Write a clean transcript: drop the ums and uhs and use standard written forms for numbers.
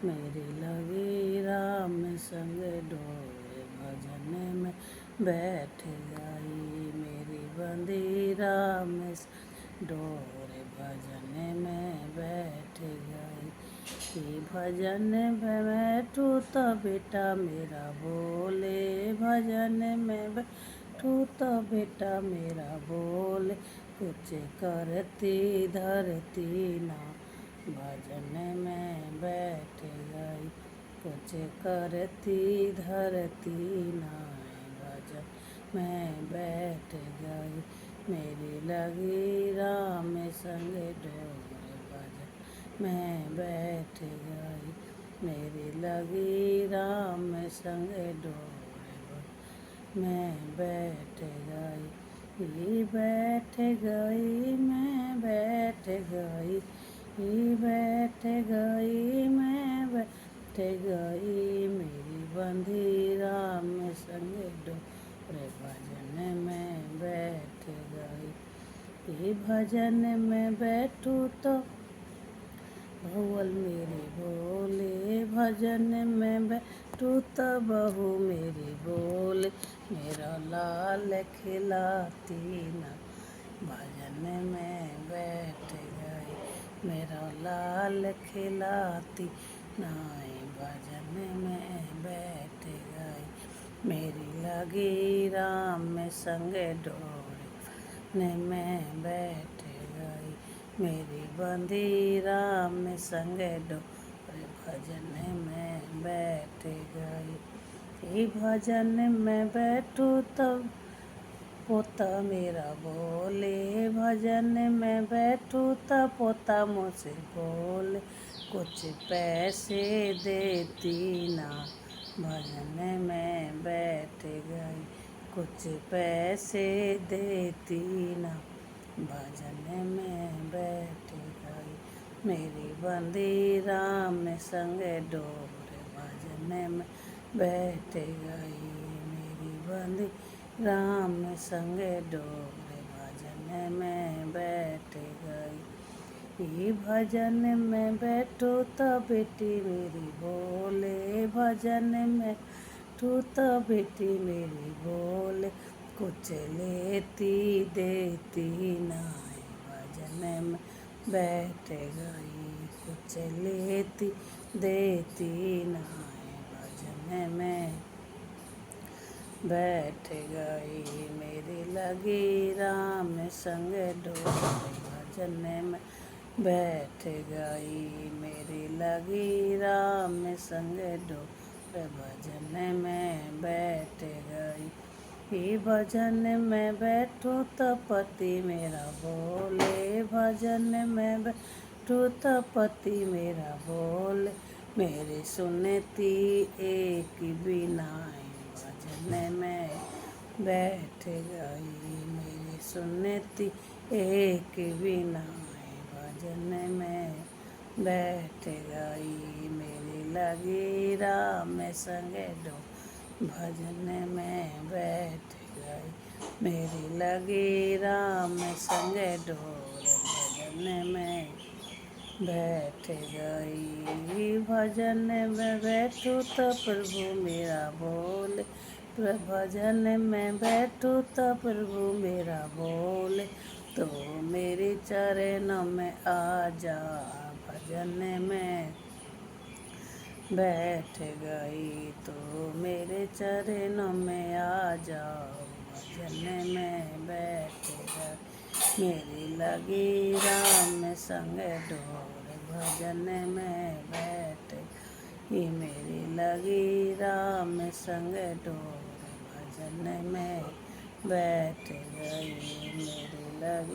मेरी लगी राम संग डोर भजन में बैठ गई। मेरी बंदी राम संग डोर भजन में बैठ गई। ये भजन में बैठू तो बेटा मेरा बोले, भजन में बैठू तो बेटा मेरा बोले। कुछ करती धरती ना भजन में बैठ गई। कुछ करती धरती ना भजन में बैठ गई। मेरी लगी राम संग डोर भजन में बैठ गई। मेरी लगी राम संग डोर मैं बैठ गई। ये बैठ गई मैं बैठ गई। ये बैठ गई मैं बैठ गई। मेरी बंधी राम संग डोर भजन में बैठ गई। ये भजन में बैठू तो भुवल मेरी बोले, भजन में बैठू तो बहू मेरी बोले। मेरा लाल खिलाती ना भजन में बैठ गई। मेरा लाल खिलाती ना भजन में बैठ गई। मेरी लगी राम संग डोर भजन में बैठ गई। मेरी बंदी राम संग डोर भजन में बैठ गई। भजन में बैठू तब पोता मेरा बोले, भजन में बैठू तब पोता मुझसे बोले। कुछ पैसे देती ना भजन में बैठ गई। कुछ पैसे देती ना भजन में बैठ गई। मेरी बंदी राम संग डोर भजन में बैठ गई। मेरी बंदी राम संग डोर भजन में बैठ गई। ये भजन में बैठो तो बेटी मेरी बोले, भजन में बैठू तो बेटी मेरी बोले। कुछ लेती देती ना भजन में बैठ गई। कुछ लेती देती ना भजन में बैठ गई। मेरी लगी राम संग डोर भजन में बैठ गई। मेरी लगी राम संग डोर भजन में बैठ गई। ये भजन में बैठू तो पति मेरा बोले, भजन में बैठू तो पति मेरा बोले। मेरी सुनती एक बिना भजन में बैठ गई। मेरी सुनती एक बिना भजन में बैठ गई। मेरी लगी राम संग डोर भजन में बैठ गई। मेरी लगी राम संग डोर भजन में बैठ गई। भजन में बैठू तो प्रभु मेरा बोले, भजन में बैठू तो प्रभु मेरा बोले। तो मेरे चरणों में आ जा भजन में बैठ गई। तो मेरे चरणों में आ जाओ भजन में बैठ गई। मेरी लगी राम संग डोर भजन में बैठ गई। मेरी लगी राम संग डोर भजन में बैठ गई। मेरी लगी